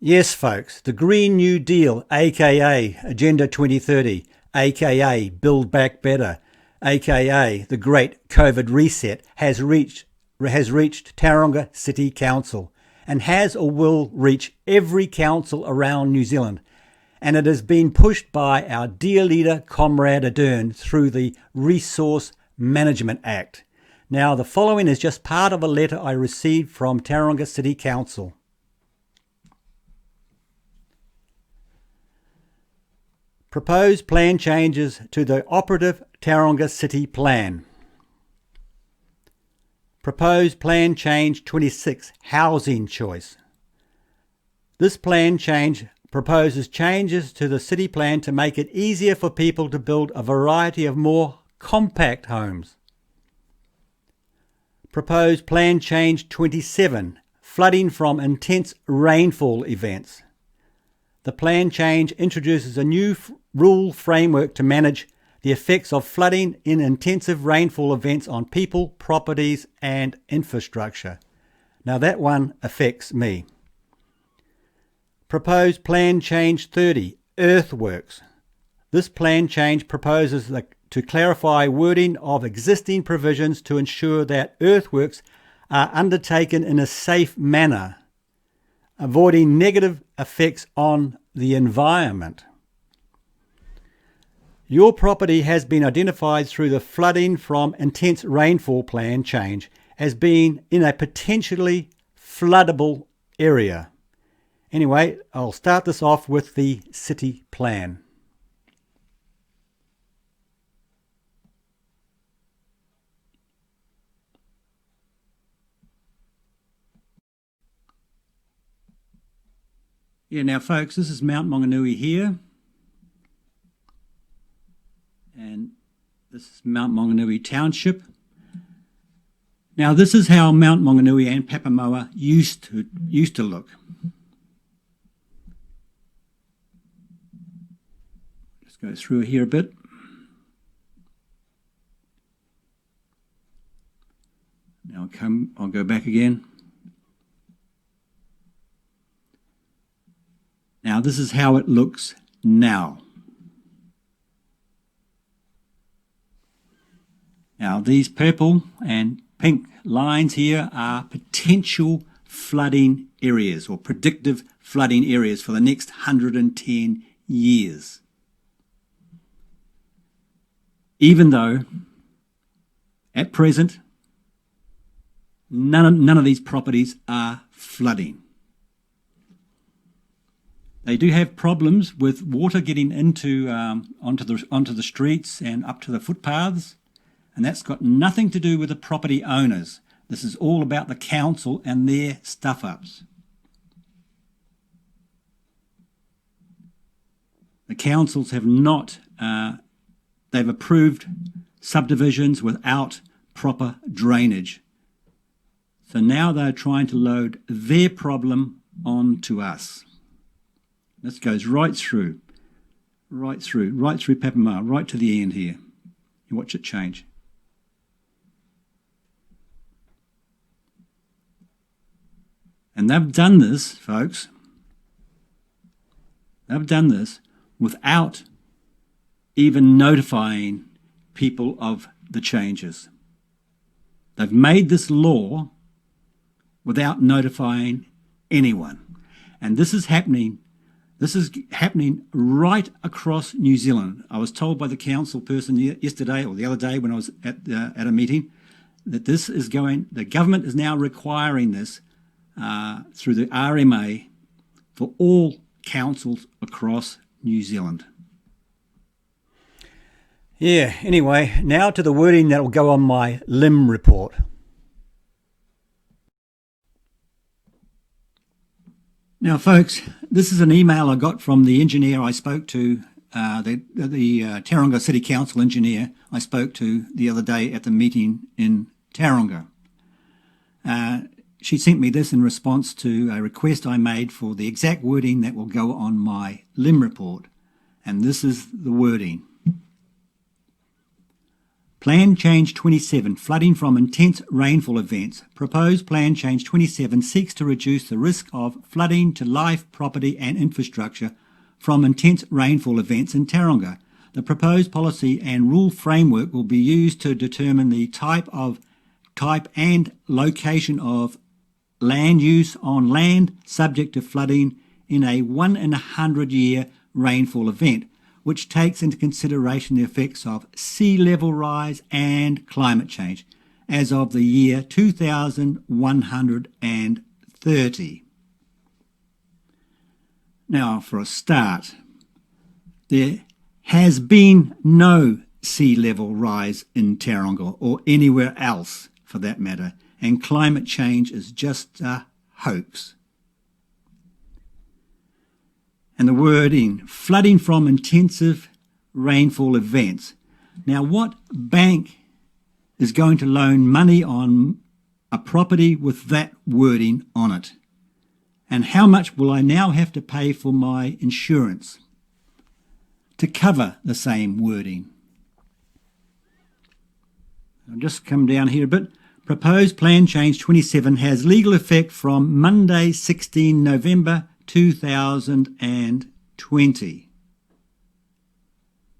Yes, folks, the Green New Deal, aka Agenda 2030, aka Build Back Better, aka the Great COVID Reset, has reached Tauranga City Council and has or will reach every council around New Zealand. And it has been pushed by our dear leader, Comrade Ardern, through the Resource Management Act. Now, the following is just part of a letter I received from Tauranga City Council. Proposed plan changes to the operative Tauranga City Plan. Proposed Plan Change 26, Housing Choice. This plan change proposes changes to the city plan to make it easier for people to build a variety of more compact homes. Proposed Plan Change 27, Flooding from Intense Rainfall Events. The plan change introduces a new rule framework to manage the effects of flooding in intensive rainfall events on people, properties and infrastructure. Now that one affects me. Proposed Plan Change 30, Earthworks. This plan change proposes to clarify wording of existing provisions to ensure that earthworks are undertaken in a safe manner, avoiding negative effects on the environment. Your property has been identified through the flooding from intense rainfall plan change as being in a potentially floodable area. Anyway, I'll start this off with the city plan. Yeah, now folks, this is Mount Maunganui here. And this is Mount Maunganui Township. Now this is how Mount Maunganui and Papamoa used to look. Let's go through here a bit. Now I'll go back again. Now this is how it looks now. Now these purple and pink lines here are potential flooding areas or predictive flooding areas for the next 110 years. Even though at present none of these properties are flooding. They do have problems with water getting into onto the streets and up to the footpaths, and that's got nothing to do with the property owners. This is all about the council and their stuff-ups. The councils have not, they've approved subdivisions without proper drainage. So now they're trying to load their problem onto us. This goes right through Papamoa, right to the end here. You watch it change. And they've done this, folks. They've done this without even notifying people of the changes. They've made this law without notifying anyone. And this is happening right across New Zealand. I was told by the council person yesterday or the other day when I was at a meeting that the government is now requiring this through the RMA for all councils across New Zealand. Yeah, anyway, now to the wording that will go on my LIM report. Now, folks, this is an email I got from the engineer I spoke to, the Tauranga City Council engineer I spoke to the other day at the meeting in Tauranga. She sent me this in response to a request I made for the exact wording that will go on my LIM report. And this is the wording. Plan Change 27, flooding from intense rainfall events. Proposed Plan Change 27 seeks to reduce the risk of flooding to life, property and infrastructure from intense rainfall events in Tauranga. The proposed policy and rule framework will be used to determine the type and location of land use on land subject to flooding in a 1 in 100 year rainfall event, which takes into consideration the effects of sea level rise and climate change as of the year 2130. Now, for a start, there has been no sea level rise in Tauranga or anywhere else for that matter, and climate change is just a hoax. And the wording, flooding from intensive rainfall events. Now, what bank is going to loan money on a property with that wording on it? And how much will I now have to pay for my insurance to cover the same wording? I'll just come down here a bit. Proposed Plan Change 27 has legal effect from Monday, 16 November 2020.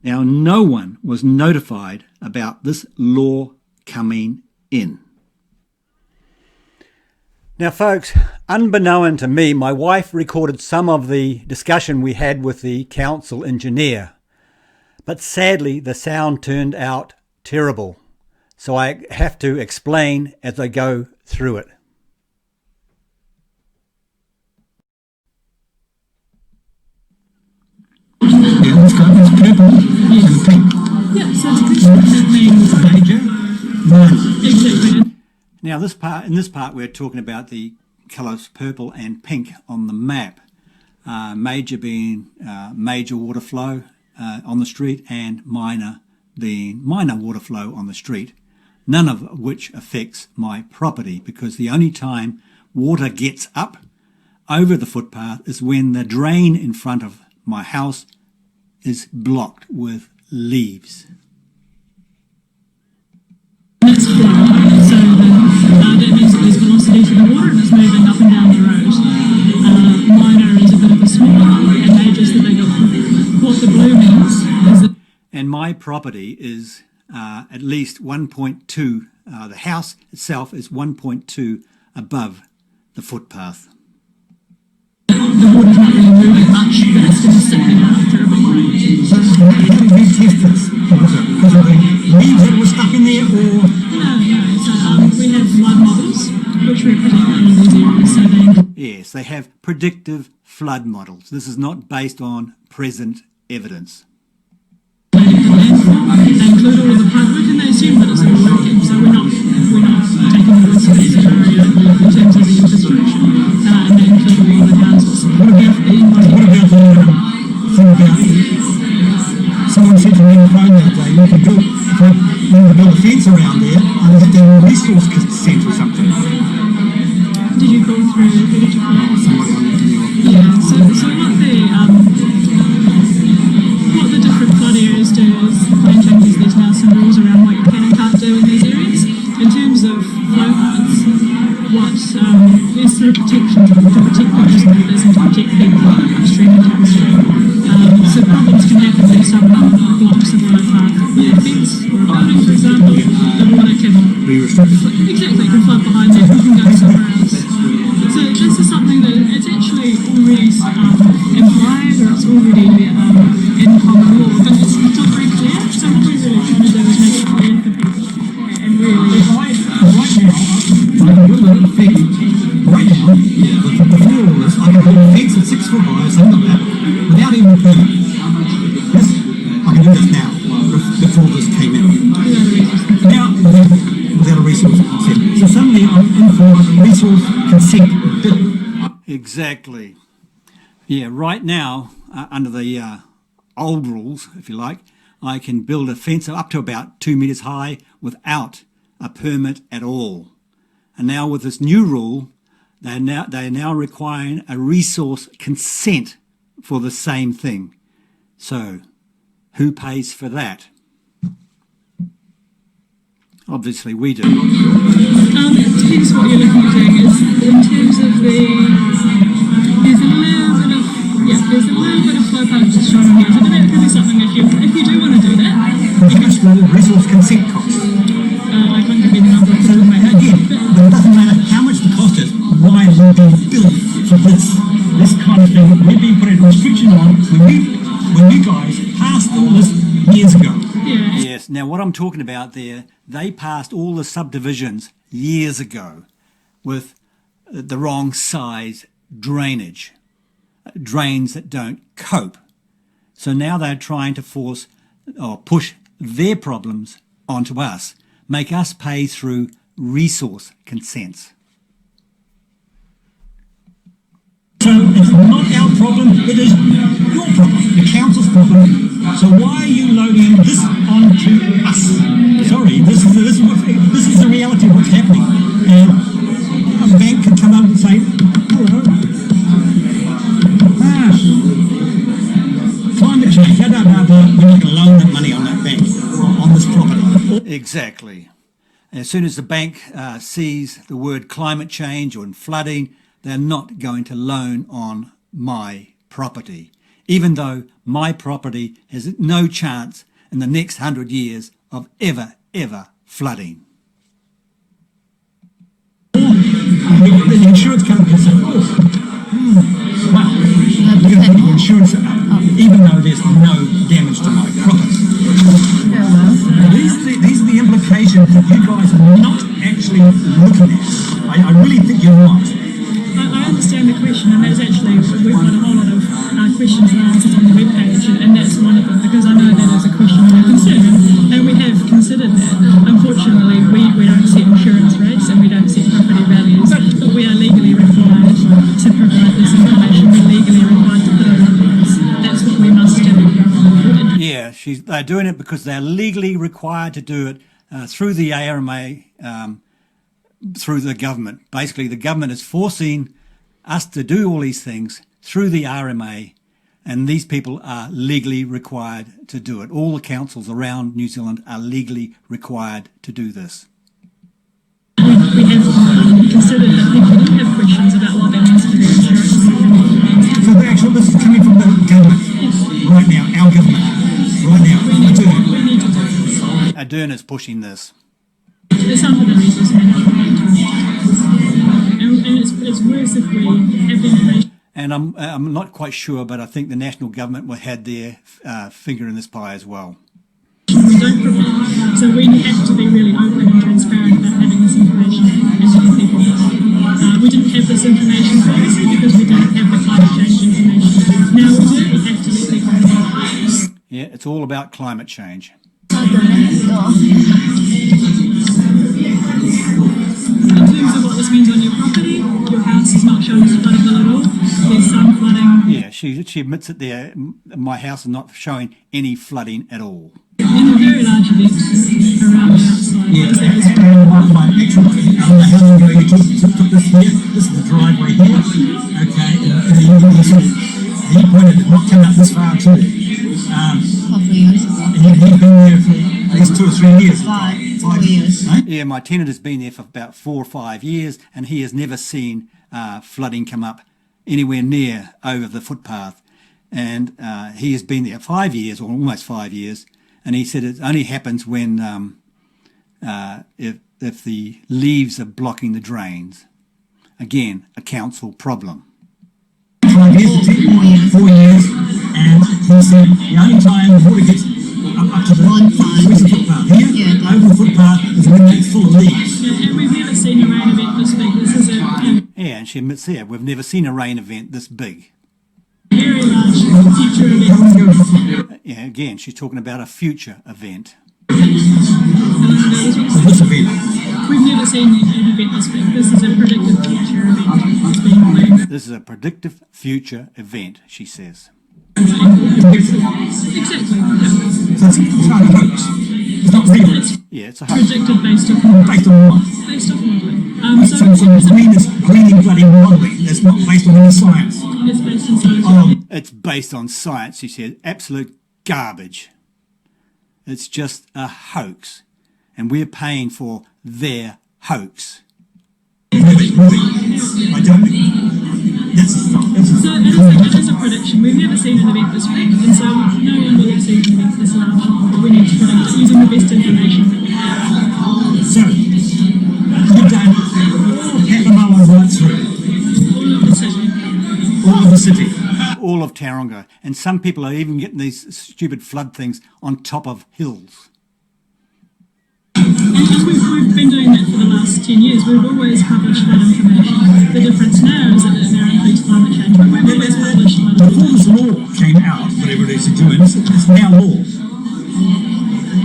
Now, no one was notified about this law coming in. Now, folks, unbeknown to me, my wife recorded some of the discussion we had with the council engineer. But sadly, the sound turned out terrible. So I have to explain as I go through it. Yeah, this guy is purple and pink. Yeah, so that means Major, minor. exactly. Now, in this part, we're talking about the colours purple and pink on the map. Major being major water flow on the street, and minor being minor water flow on the street. None of which affects my property, because the only time water gets up over the footpath is when the drain in front of my house is blocked with leaves. That's flow. So that means that there's velocity to the water and it's moving up and down the road. Minor is a bit of a smaller and major's the bigger one. What the blue means is that... And my property is at least 1.2, the house itself is 1.2 above the footpath. The water's not really moving much, but it's just sitting after a big rain. So how did you test this? Was it because of the leaves that were stuck in there, or? No. So we have flood models, which represent all of these areas. So Yes, they have predictive flood models. This is not based on present evidence. they include all of the hard work and they assume that it's all working. So we're not taking the risk of any scenario in terms of the infrastructure. And they include all of the councils. What about the thing about someone said to me on the phone that day, you can build a fence around there and there's a resource consent or something. Did you go through the predictive flood? Somebody on the Yeah. So what the different flood areas do is the plan changes. There's now some rules around what you can and can't do in these areas. In terms of flow paths, what is through protection to protect those neighbours and to protect people upstream and downstream. So problems can happen if someone blocks the flow path with a fence or a building, for example. The water can be restricted. exactly can flood behind it, it can go somewhere else. So this is something that it's actually already implied, or it's already in common law, but it's not very clear. So what we're really trying to do is make it clear for people and really... Right now, I can build a fence right now, but before all this, I can build a fence at 6 foot high or something like that, without even a permit. Yes, I can do this now, before this came out. Now, without a resource consent. So suddenly I'm in for a resource consent bill. Exactly. Yeah, right now, under the old rules, if you like, I can build a fence up to about 2 metres high without a permit at all. And now with this new rule, they are now requiring a resource consent for the same thing. So, who pays for that? Obviously we do. It depends what you're looking at doing. Is in terms of there's a little bit of flow path just shown on here. So that could be something if you do want to do that. How much will the resource consent cost? I can't give you the number off the top of my head. Again, but it doesn't matter how much the cost is. Why we've been billed for this kind of thing. We've been put a restriction on when you guys passed all this years ago. Yeah. Yes, now what I'm talking about there, they passed all the subdivisions years ago with the wrong size drainage, drains that don't cope. So now they're trying to force or push their problems onto us, make us pay through resource consents. So it's not our problem, it is your problem, the council's problem. So why are you loading this onto us? Sorry, this is the reality of what's happening. And a bank can come up and say, hello, climate change, we're not going to loan that money on that bank, on this property. Exactly. As soon as the bank sees the word climate change or flooding, they're not going to loan on my property, even though my property has no chance in the next 100 years of ever flooding. The insurance company can say, wow, we're going to put your insurance up, even though there's no damage to my property. These are the implications that you guys are not actually looking at. I really think you're not. I understand the question, and that's actually, we've got a whole lot of questions and answers on the webpage, and that's one of them, because I know that is a question and a concern, and we have considered that. Unfortunately, we don't set insurance rates and we don't set property values, but we are legally required to provide this information. We're legally required to put it on books. That's what we must do. Yeah, they're doing it because they're legally required to do it through the ARMA, through the government. Basically, the government is forcing us to do all these things through the RMA, and these people are legally required to do it. All the councils around New Zealand are legally required to do this. We have considered that people do have questions about what that means for their insurance. So this is coming from the government right now, our government right now. We need to do this. Ardern is pushing this. It's under the resource management. And it's worse if we have information. And I'm not quite sure, but I think the national government had their finger in this pie as well. We don't provide. So we have to be really open and transparent about having this information and letting people know. We didn't have this information previously because we didn't have the climate change information. Now we do. We have to let people know. Yeah, it's all about climate change. In terms of what this means on your property, your house is not showing a flood bill at all. There's some flooding. Yeah, she admits it there. My house is not showing any flooding at all. In a very large event around the outside. Yeah, and my actual, I don't know how long ago you took this here. This is the driveway here. Okay, and he pointed it not coming up this far too. Couple of years ago. And he's been there for, I guess, 2 or 3 years. 5 years. Right? Yeah, my tenant has been there for about 4 or 5 years, and he has never seen flooding come up anywhere near over the footpath. And he has been there 5 years, or almost 5 years, and he said it only happens when if the leaves are blocking the drains. Again, a council problem. 5 years, 4 years, and he said the only time the water gets up to the One time. where's the footpath? Here? Yeah. Over the footpath is when it's full of leaves. And we've never seen a rain event this big. This is a Yeah, and she admits there, we've never seen a rain event this big. very large future How long event. ago Yeah, again, she's talking about a future event. was this event? We've never seen an event this big. This is a predictive future event that's being planned. This is a predictive future event, she says. Exactly. So it's not a hoax. It's not real. It's Yeah, it's a hoax. predicted based off Based on what? modelling. So green bloody modelling. That's not based on any science. It's based on science. Oh, It's based on science, she said. Absolute garbage. It's just a hoax. and we're paying for their hoax. Really, I don't. That's So it is a prediction. We've never seen an event this big, and so no one will have seen an event this large. But we need to predict it using the best information that we have. so. You've done Papamoa right through. All of the city. All of the city. All of Tauranga, and some people are even getting these stupid flood things on top of hills. And we've been doing that for the last 10 years. We've always published that information. The difference now is that it now includes climate change, but we've always published that Before this information. law came out, whatever it is to do, and it's now law.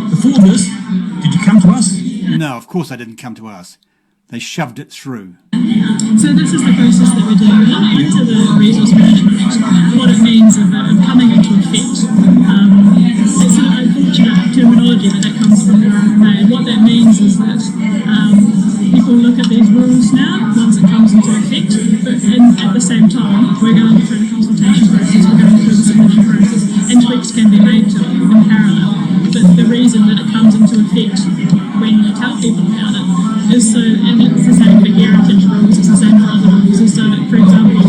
Before this, did you come to us? No, of course they didn't come to us. They shoved it through. So this is the process that we're doing. We're looking into the Resource Management Act, what it means of coming into effect. It's an unfortunate terminology that comes from May. What that means is that people look at these rules now, once it comes into effect, but at the same time, we're going through the consultation process, we're going through the submission process, and tweaks can be made to it in parallel. But the reason that it comes into effect when you tell people about it is so, and it's the same for heritage rules, it's the same for other rules, is so that, for example,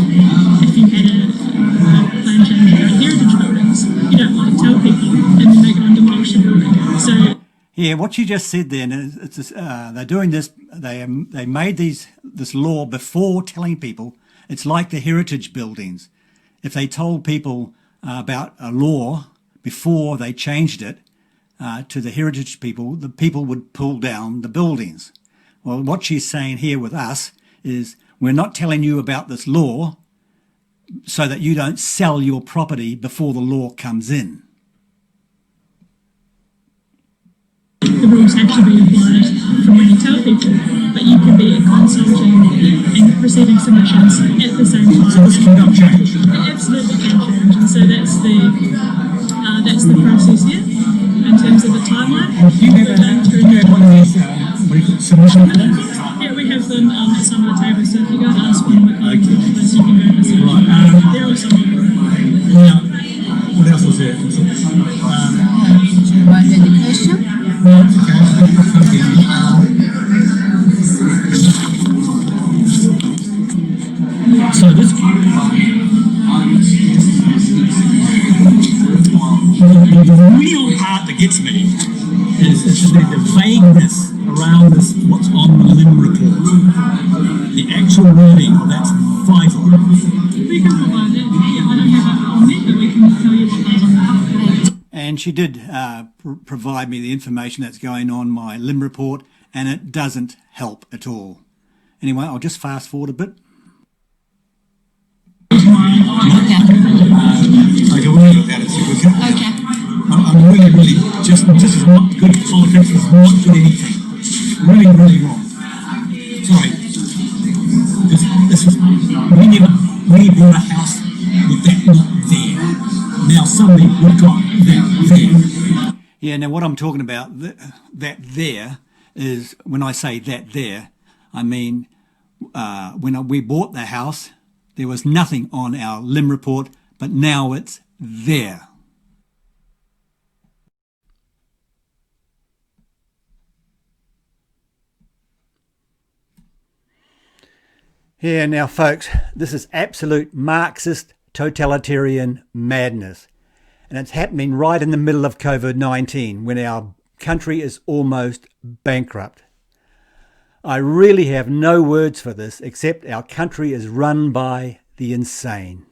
if you had a plan change around heritage buildings, you don't want to tell people, and then they go and demolish the building. So Yeah, what you just said then is they're doing this. They made this law before telling people. It's like the heritage buildings. If they told people about a law before they changed it to the heritage people, the people would pull down the buildings. Well, what she's saying here with us is we're not telling you about this law so that you don't sell your property before the law comes in. the rules have to be applied from when you tell people, but you can be consulting and receiving submissions at the same time. So this cannot change. It absolutely can change, and so that's the process here in terms of the timeline. Do you have one of these submission forms? Yeah, we have them at some of the tables, so if you go and ask one of my colleagues, you can go and see. Right, They're also on the room. Now, what else was there? Right, any question? No, it's okay. So this, the real part that gets me is the vagueness around this, what's on the LIM report. The actual wording, that's vital. We can provide that. Yeah, I don't have it on there, but we can tell you what goes on that. And she did provide me the information that's going on my LIM report, and it doesn't help at all. Anyway, I'll just fast forward a bit. Okay. Okay, we'll look at it, see if we can. Okay. I'm really, just is not good politics, it's not good anything. Really wrong. Sorry. This is, we bought a house with that not there. Now suddenly we've got that there. Yeah, now what I'm talking about, that there, is when I say that there, I mean when we bought the house, there was nothing on our LIM report, but now it's there. Yeah, now folks, this is absolute Marxist totalitarian madness. And it's happening right in the middle of COVID-19 when our country is almost bankrupt. I really have no words for this except our country is run by the insane.